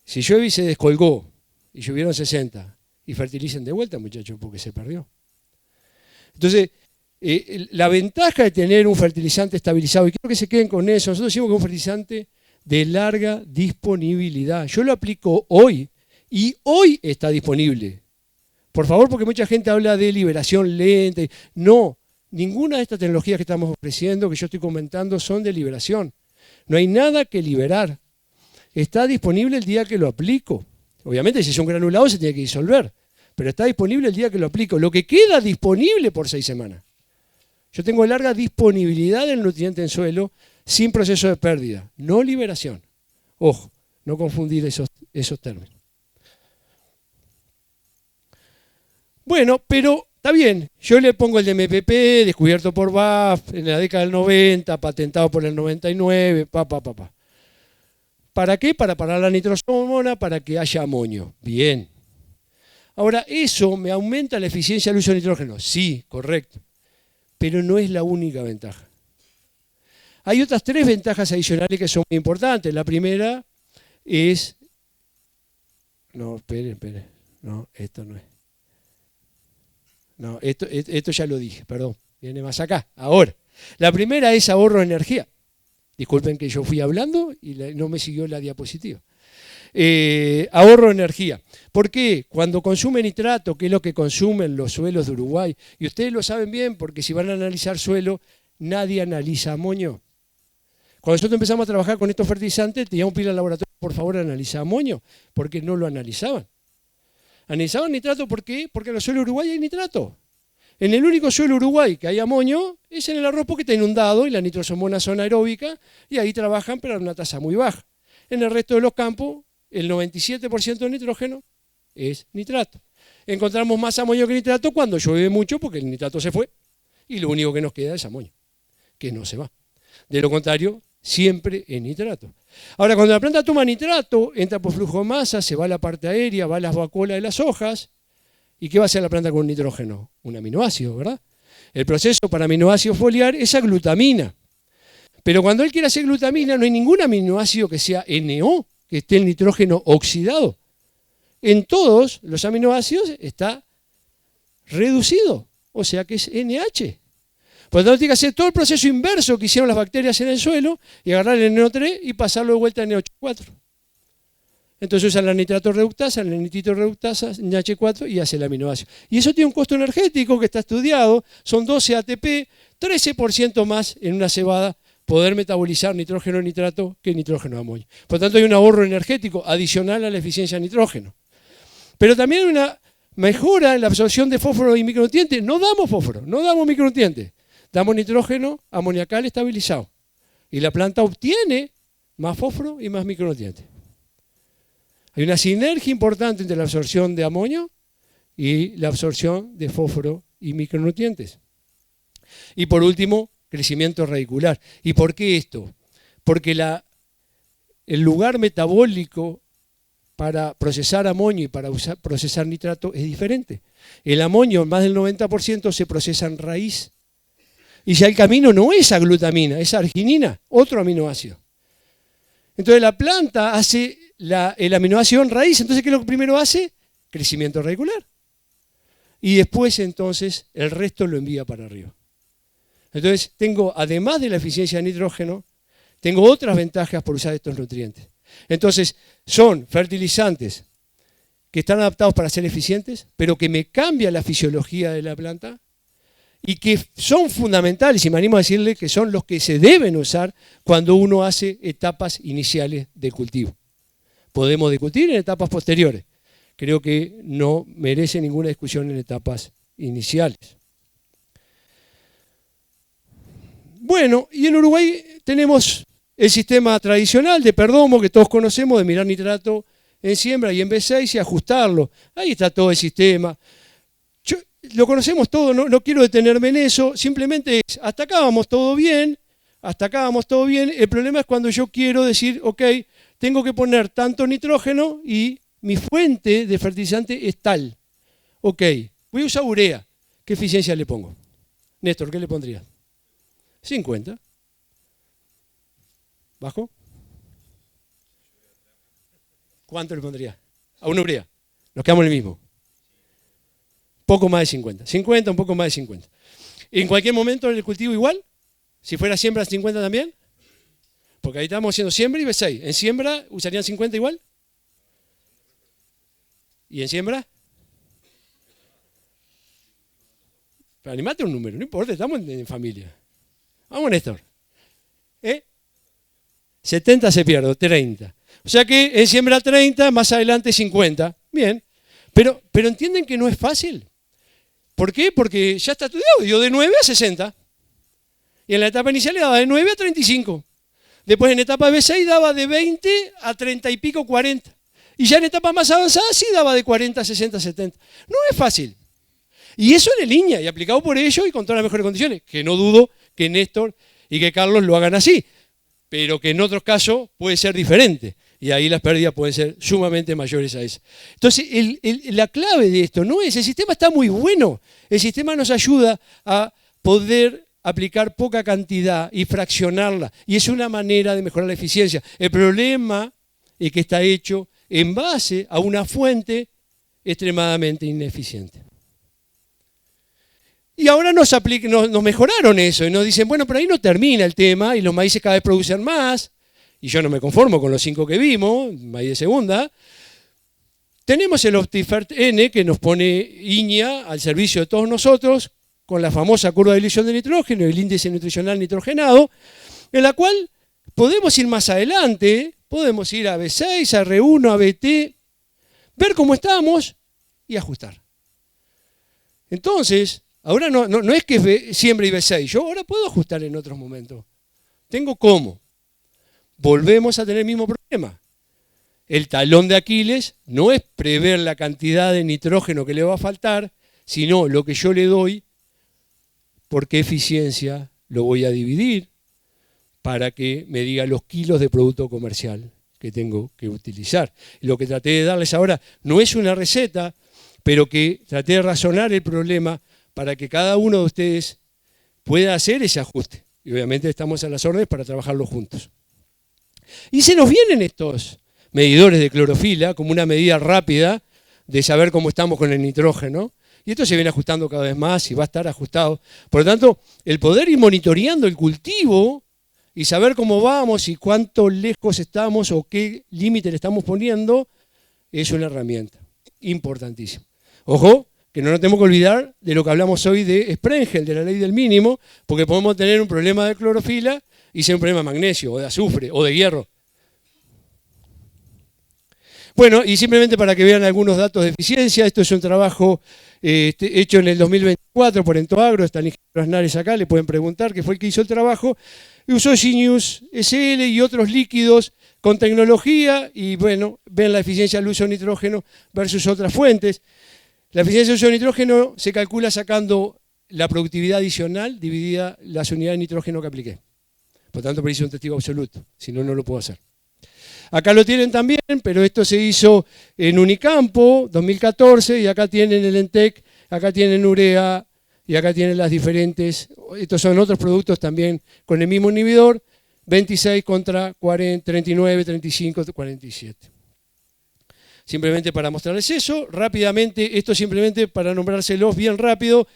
Si llueve y se descolgó, y llovieron 60, y fertilicen de vuelta, muchachos, porque se perdió. Entonces, la ventaja de tener un fertilizante estabilizado, y quiero que se queden con eso, nosotros decimos que es un fertilizante de larga disponibilidad. Yo lo aplico hoy, y hoy está disponible. Por favor, porque mucha gente habla de liberación lenta. No, ninguna de estas tecnologías que estamos ofreciendo, que yo estoy comentando, son de liberación. No hay nada que liberar. Está disponible el día que lo aplico. Obviamente, si es un granulado se tiene que disolver, pero está disponible el día que lo aplico. Lo que queda disponible por 6 semanas. Yo tengo larga disponibilidad del nutriente en suelo sin proceso de pérdida, no liberación. Ojo, no confundir esos términos. Bueno, pero está bien, yo le pongo el DMPP, descubierto por BASF en la década del 90, patentado por el 99, ¿Para qué? Para parar la nitrosomona, para que haya amonio. Bien. Ahora, ¿eso me aumenta la eficiencia del uso de nitrógeno? Sí, correcto. Pero no es la única ventaja. Hay otras 3 ventajas adicionales que son muy importantes. La primera es... No, espere. No, esto no es. No, esto ya lo dije, perdón. Viene más acá, ahora. La primera es ahorro de energía. Disculpen que yo fui hablando y no me siguió la diapositiva. Ahorro de energía. ¿Por qué? Cuando consume nitrato, que es lo que consumen los suelos de Uruguay, y ustedes lo saben bien porque si van a analizar suelo, nadie analiza amonio. Cuando nosotros empezamos a trabajar con estos fertilizantes, teníamos que ir al laboratorio, por favor, analizar amonio, porque no lo analizaban. Analizaban nitrato, ¿por qué? Porque en los suelos de Uruguay hay nitrato. En el único suelo Uruguay que hay amonio es en el arroz porque está inundado y la nitrosomonas son anaeróbicas y ahí trabajan pero a una tasa muy baja. En el resto de los campos, el 97% de nitrógeno es nitrato. Encontramos más amonio que nitrato cuando llueve mucho porque el nitrato se fue y lo único que nos queda es amonio, que no se va. De lo contrario, siempre es nitrato. Ahora, cuando la planta toma nitrato, entra por flujo de masa, se va a la parte aérea, va a las vacuolas de las hojas. ¿Y qué va a hacer la planta con nitrógeno? Un aminoácido, ¿verdad? El proceso para aminoácido foliar es a glutamina. Pero cuando él quiere hacer glutamina, no hay ningún aminoácido que sea NO, que esté el nitrógeno oxidado. En todos los aminoácidos está reducido, o sea que es NH. Por lo tanto, tiene que hacer todo el proceso inverso que hicieron las bacterias en el suelo y agarrar el NO3 y pasarlo de vuelta a NH4. Entonces usan la nitrato reductasa, la nitrito reductasa, NH4 y hace el aminoácido. Y eso tiene un costo energético que está estudiado, son 12 ATP, 13% más en una cebada poder metabolizar nitrógeno nitrato que nitrógeno amonio. Por lo tanto hay un ahorro energético adicional a la eficiencia de nitrógeno. Pero también hay una mejora en la absorción de fósforo y micronutrientes. No damos fósforo, no damos micronutrientes, damos nitrógeno amoniacal estabilizado. Y la planta obtiene más fósforo y más micronutrientes. Hay una sinergia importante entre la absorción de amonio y la absorción de fósforo y micronutrientes. Y por último, crecimiento radicular. ¿Y por qué esto? Porque el lugar metabólico para procesar amonio y para procesar nitrato es diferente. El amonio, más del 90%, se procesa en raíz. Y ya el camino no es a glutamina, es a arginina, otro aminoácido. Entonces la planta hace el aminoácido en raíz, entonces ¿qué es lo que primero hace? Crecimiento radicular. Y después entonces el resto lo envía para arriba. Entonces tengo, además de la eficiencia de nitrógeno, tengo otras ventajas por usar estos nutrientes. Entonces son fertilizantes que están adaptados para ser eficientes, pero que me cambia la fisiología de la planta y que son fundamentales, y me animo a decirle que son los que se deben usar cuando uno hace etapas iniciales de cultivo. Podemos discutir en etapas posteriores. Creo que no merece ninguna discusión en etapas iniciales. Bueno, y en Uruguay tenemos el sistema tradicional de Perdomo que todos conocemos, de mirar nitrato en siembra y en B6 y ajustarlo. Ahí está todo el sistema. Lo conocemos todo, no quiero detenerme en eso, simplemente es, hasta acá vamos todo bien, el problema es cuando yo quiero decir, ok, tengo que poner tanto nitrógeno y mi fuente de fertilizante es tal. Ok, voy a usar urea, ¿qué eficiencia le pongo? Néstor, ¿qué le pondría? 50. ¿Bajo? ¿Cuánto le pondría? A una urea, nos quedamos en el mismo. Poco más de 50. 50, un poco más de 50. ¿En cualquier momento el cultivo igual? Si fuera siembra 50 también. Porque ahí estamos haciendo siembra y B6. ¿En siembra usarían 50 igual? ¿Y en siembra? Pero animate un número, no importa, estamos en familia. Vamos, Néstor. 70 se pierde, 30. O sea que en siembra 30, más adelante 50. Bien. Pero entienden que no es fácil. ¿Por qué? Porque ya está estudiado, dio de 9 a 60. Y en la etapa inicial le daba de 9 a 35. Después en etapa B6 daba de 20 a 30 y pico, 40. Y ya en etapa más avanzada sí daba de 40 a 60, 70. No es fácil. Y eso en línea y aplicado por ellos y con todas las mejores condiciones. Que no dudo que Néstor y que Carlos lo hagan así. Pero que en otros casos puede ser diferente. Y ahí las pérdidas pueden ser sumamente mayores a eso. Entonces, la clave de esto no es, el sistema está muy bueno. El sistema nos ayuda a poder aplicar poca cantidad y fraccionarla. Y es una manera de mejorar la eficiencia. El problema es que está hecho en base a una fuente extremadamente ineficiente. Y ahora nos mejoraron eso y nos dicen, bueno, pero ahí no termina el tema y los maíces cada vez producen más. Y yo no me conformo con los 5 que vimos, maíz de segunda. Tenemos el Optifert N que nos pone INEA al servicio de todos nosotros con la famosa curva de dilución de nitrógeno y el índice nutricional nitrogenado, en la cual podemos ir más adelante, podemos ir a B6, a R1, a BT, ver cómo estamos y ajustar. Entonces, ahora no es que siempre y B6, yo ahora puedo ajustar en otros momentos. Tengo cómo. Volvemos a tener el mismo problema. El talón de Aquiles no es prever la cantidad de nitrógeno que le va a faltar, sino lo que yo le doy, por qué eficiencia lo voy a dividir, para que me diga los kilos de producto comercial que tengo que utilizar. Lo que traté de darles ahora no es una receta, pero que traté de razonar el problema para que cada uno de ustedes pueda hacer ese ajuste. Y obviamente estamos a las órdenes para trabajarlo juntos. Y se nos vienen estos medidores de clorofila como una medida rápida de saber cómo estamos con el nitrógeno. Y esto se viene ajustando cada vez más y va a estar ajustado. Por lo tanto, el poder ir monitoreando el cultivo y saber cómo vamos y cuánto lejos estamos o qué límite le estamos poniendo es una herramienta importantísima. Ojo, que no nos tenemos que olvidar de lo que hablamos hoy de Sprengel, de la ley del mínimo, porque podemos tener un problema de clorofila y ser un problema de magnesio, o de azufre, o de hierro. Bueno, y simplemente para que vean algunos datos de eficiencia, esto es un trabajo hecho en el 2024 por Entoagro, está el ingeniero Aznares acá, le pueden preguntar, que fue el que hizo el trabajo, y usó Genius SL y otros líquidos con tecnología, y bueno, ven la eficiencia del uso de nitrógeno versus otras fuentes. La eficiencia del uso de nitrógeno se calcula sacando la productividad adicional dividida las unidades de nitrógeno que apliqué. Por tanto, hice un testigo absoluto, si no, no lo puedo hacer. Acá lo tienen también, pero esto se hizo en Unicampo, 2014, y acá tienen el ENTEC, acá tienen urea, y acá tienen las diferentes, estos son otros productos también con el mismo inhibidor, 26 contra 40, 39, 35, 47. Simplemente para mostrarles eso, rápidamente, esto simplemente para nombrárselos bien rápido,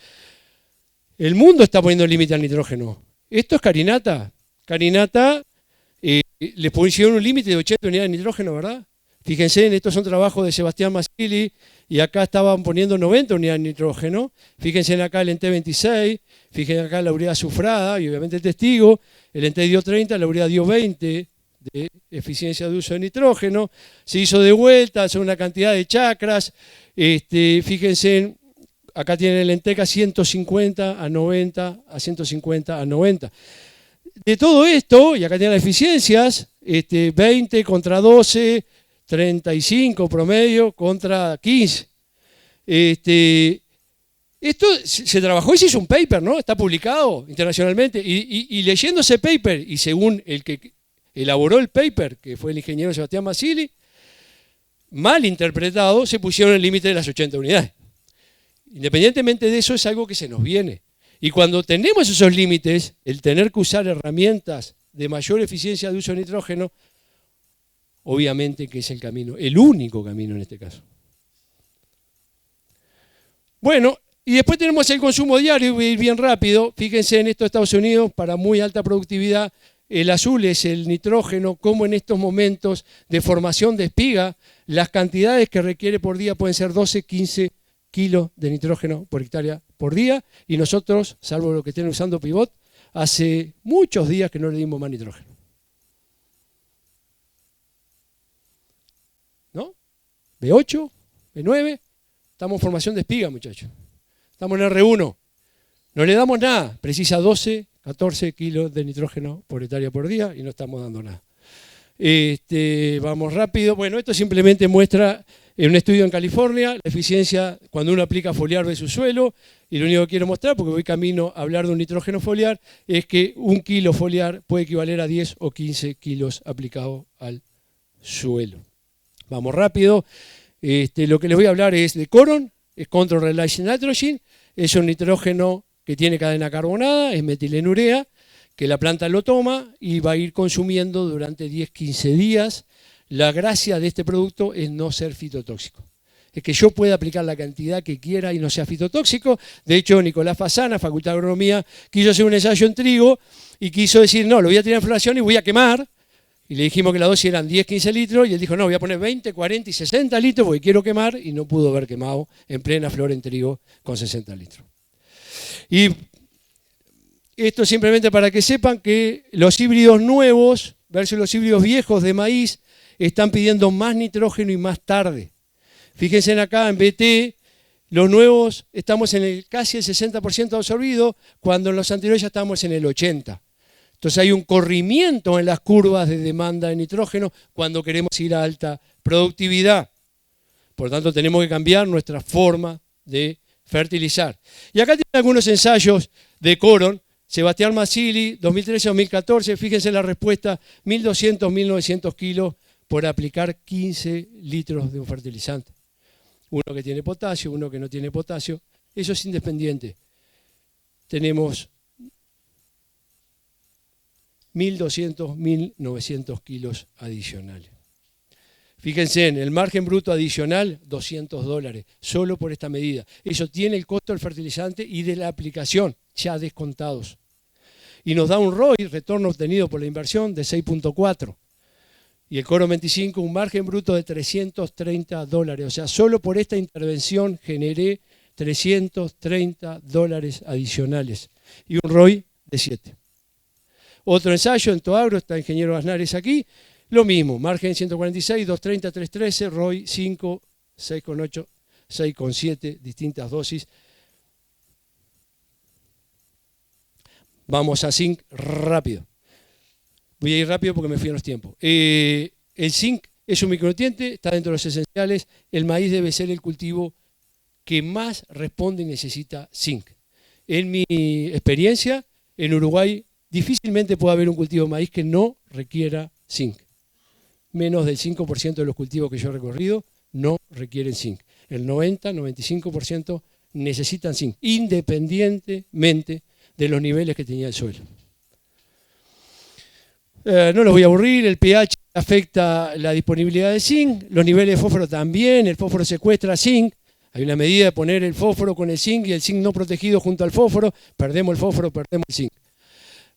el mundo está poniendo límite al nitrógeno. Esto es carinata. Carinata les pusieron un límite de 80 unidades de nitrógeno, ¿verdad? Fíjense, estos son trabajos de Sebastián Masili y acá estaban poniendo 90 unidades de nitrógeno. Fíjense acá el ENTE 26, fíjense acá la urea azufrada y obviamente el testigo. El ENTE dio 30, la urea dio 20 de eficiencia de uso de nitrógeno. Se hizo de vuelta, son una cantidad de chakras. Fíjense, acá tienen el ENTEC a 150, a 90, a 150, a 90. De todo esto, y acá tienen las eficiencias, 20 contra 12, 35 promedio contra 15. Esto se trabajó y se hizo un paper, ¿no? Está publicado internacionalmente. Y leyendo ese paper, y según el que elaboró el paper, que fue el ingeniero Sebastián Masili, mal interpretado, se pusieron el límite de las 80 unidades. Independientemente de eso, es algo que se nos viene. Y cuando tenemos esos límites, el tener que usar herramientas de mayor eficiencia de uso de nitrógeno, obviamente que es el camino, el único camino en este caso. Bueno, y después tenemos el consumo diario, voy a ir bien rápido. Fíjense en esto de Estados Unidos, para muy alta productividad, el azul es el nitrógeno, como en estos momentos de formación de espiga, las cantidades que requiere por día pueden ser 12, 15 kilos de nitrógeno por hectárea por día, y nosotros, salvo los que estén usando pivot, hace muchos días que no le dimos más nitrógeno. ¿No? B8, B9, estamos en formación de espiga, muchachos. Estamos en R1, no le damos nada, precisa 12, 14 kilos de nitrógeno por hectárea por día y no estamos dando nada. Vamos rápido. Bueno, esto simplemente muestra en un estudio en California la eficiencia cuando uno aplica foliar versus suelo, y lo único que quiero mostrar, porque voy camino a hablar de un nitrógeno foliar, es que 1 kilo foliar puede equivaler a 10 o 15 kilos aplicado al suelo. Vamos rápido. Lo que les voy a hablar es de Coron, es Control Relation Nitrogen, es un nitrógeno que tiene cadena carbonada, es metilenurea, que la planta lo toma y va a ir consumiendo durante 10-15 días. La gracia de este producto es no ser fitotóxico. Es que yo pueda aplicar la cantidad que quiera y no sea fitotóxico. De hecho, Nicolás Fasana, Facultad de Agronomía, quiso hacer un ensayo en trigo y quiso decir, no, lo voy a tirar en floración y voy a quemar. Y le dijimos que la dosis eran 10, 15 litros, y él dijo, no, voy a poner 20, 40 y 60 litros porque quiero quemar, y no pudo haber quemado en plena flor en trigo con 60 litros. Y esto simplemente para que sepan que los híbridos nuevos versus los híbridos viejos de maíz están pidiendo más nitrógeno y más tarde. Fíjense acá en BT, los nuevos estamos en casi el 60% absorbido, cuando en los anteriores ya estamos en el 80%. Entonces hay un corrimiento en las curvas de demanda de nitrógeno cuando queremos ir a alta productividad. Por lo tanto, tenemos que cambiar nuestra forma de fertilizar. Y acá tienen algunos ensayos de Coron. Sebastián Mazzilli, 2013-2014, fíjense la respuesta, 1.200, 1.900 kilos por aplicar 15 litros de un fertilizante. Uno que tiene potasio, uno que no tiene potasio. Eso es independiente. Tenemos 1.200, 1.900 kilos adicionales. Fíjense, en el margen bruto adicional, $200, solo por esta medida. Eso tiene el costo del fertilizante y de la aplicación, ya descontados. Y nos da un ROI, retorno obtenido por la inversión, de 6.4. Y el Coron 25, un margen bruto de $330. O sea, solo por esta intervención generé $330 adicionales. Y un ROI de 7. Otro ensayo en Toagro, está el ingeniero Aznares aquí, lo mismo, margen 146, 230, 313, ROI 5, 6,8, 6,7, distintas dosis. Vamos a zinc rápido. Voy a ir rápido porque me fui en los tiempos. El zinc es un micronutriente, está dentro de los esenciales. El maíz debe ser el cultivo que más responde y necesita zinc. En mi experiencia, en Uruguay, difícilmente puede haber un cultivo de maíz que no requiera zinc. Menos del 5% de los cultivos que yo he recorrido no requieren zinc. El 90-95% necesitan zinc, independientemente de los niveles que tenía el suelo. No los voy a aburrir, el pH afecta la disponibilidad de zinc, los niveles de fósforo también, el fósforo secuestra zinc. Hay una medida de poner el fósforo con el zinc y el zinc no protegido junto al fósforo, perdemos el fósforo, perdemos el zinc.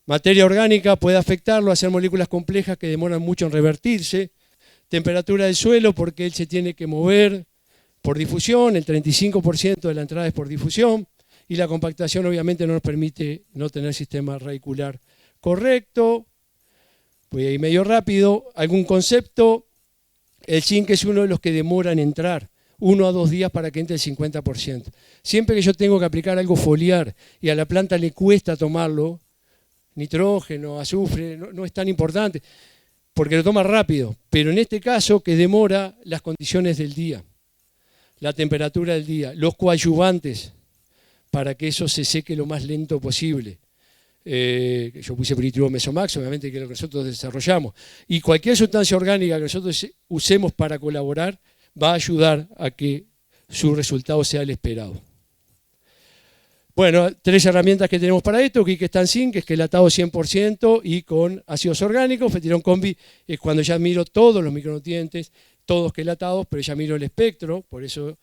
Materia orgánica puede afectarlo, hacer moléculas complejas que demoran mucho en revertirse. Temperatura del suelo, porque él se tiene que mover por difusión, el 35% de la entrada es por difusión, y la compactación obviamente no nos permite no tener sistema radicular correcto. Voy a ir medio rápido. ¿Algún concepto? El zinc es uno de los que demora en entrar, 1 a 2 días para que entre el 50%. Siempre que yo tengo que aplicar algo foliar y a la planta le cuesta tomarlo, nitrógeno, azufre, no es tan importante, porque lo toma rápido, pero en este caso que demora las condiciones del día, la temperatura del día, los coadyuvantes, para que eso se seque lo más lento posible. Yo puse Piritirum Mesomax, obviamente que es lo que nosotros desarrollamos, y cualquier sustancia orgánica que nosotros usemos para colaborar va a ayudar a que su resultado sea el esperado. Bueno, 3 herramientas que tenemos para esto, que está en zinc, que es quelatado 100% y con ácidos orgánicos. Fetirón Combi es cuando ya miro todos los micronutrientes, todos quelatados, pero ya miro el espectro, por eso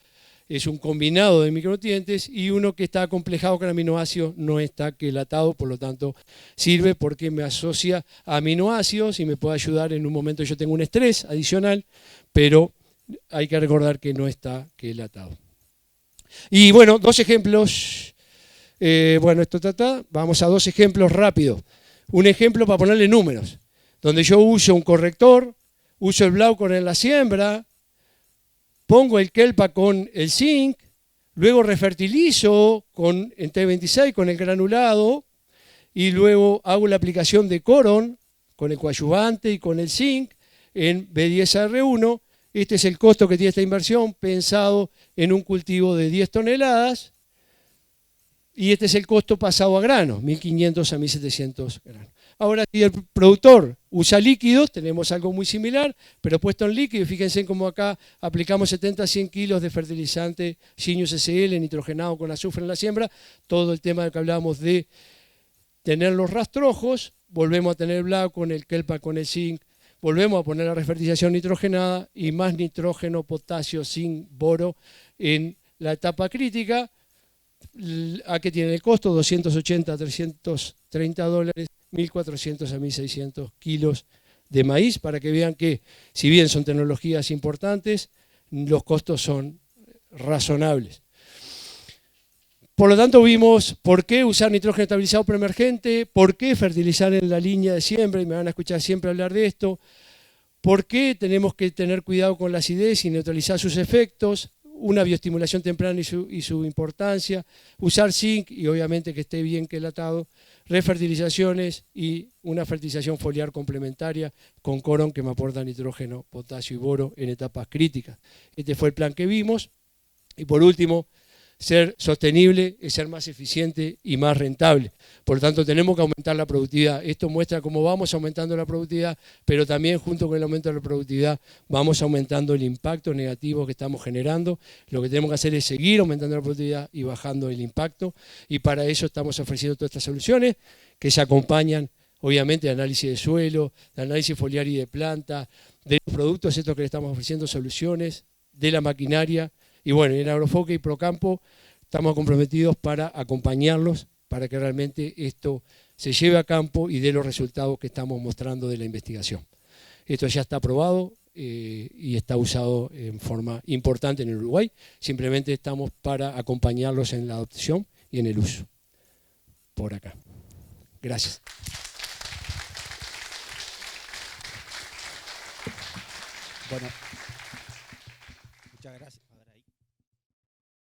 es un combinado de micronutrientes, y uno que está acomplejado con aminoácidos no está quelatado, por lo tanto sirve porque me asocia a aminoácidos y me puede ayudar en un momento yo tengo un estrés adicional, pero hay que recordar que no está quelatado. Y bueno, 2 ejemplos. Vamos a 2 ejemplos rápidos. Un ejemplo para ponerle números, donde yo uso un corrector, uso el Blaucor en la siembra, pongo el Kelpa con el zinc, luego refertilizo en T26 con el granulado y luego hago la aplicación de Coron con el coadyuvante y con el zinc en B10R1. Este es el costo que tiene esta inversión pensado en un cultivo de 10 toneladas. Y este es el costo pasado a granos, 1.500 a 1.700 granos. Ahora, si el productor usa líquidos, tenemos algo muy similar, pero puesto en líquido. Fíjense cómo acá aplicamos 70 a 100 kilos de fertilizante Genius SL, nitrogenado con azufre en la siembra. Todo el tema que hablábamos de tener los rastrojos, volvemos a tener el Blau con el Kelpa con el zinc, volvemos a poner la refertilización nitrogenada y más nitrógeno, potasio, zinc, boro en la etapa crítica. ¿A qué tiene el costo? 280 a $330, 1.400 a 1.600 kilos de maíz, para que vean que, si bien son tecnologías importantes, los costos son razonables. Por lo tanto, vimos por qué usar nitrógeno estabilizado preemergente, por qué fertilizar en la línea de siembra, y me van a escuchar siempre hablar de esto, por qué tenemos que tener cuidado con la acidez y neutralizar sus efectos, una bioestimulación temprana y su importancia, usar zinc y obviamente que esté bien quelatado, refertilizaciones y una fertilización foliar complementaria con corón que me aporta nitrógeno, potasio y boro en etapas críticas. Este fue el plan que vimos. Y por último, ser sostenible es ser más eficiente y más rentable. Por lo tanto, tenemos que aumentar la productividad. Esto muestra cómo vamos aumentando la productividad, pero también junto con el aumento de la productividad vamos aumentando el impacto negativo que estamos generando. Lo que tenemos que hacer es seguir aumentando la productividad y bajando el impacto. Y para eso estamos ofreciendo todas estas soluciones que se acompañan, obviamente, de análisis de suelo, de análisis foliar y de planta, de los productos estos que le estamos ofreciendo, soluciones, de la maquinaria. Y bueno, en Agrofoque y Procampo estamos comprometidos para acompañarlos para que realmente esto se lleve a campo y dé los resultados que estamos mostrando de la investigación. Esto ya está aprobado y está usado en forma importante en el Uruguay. Simplemente estamos para acompañarlos en la adopción y en el uso. Por acá. Gracias. Bueno, muchas gracias.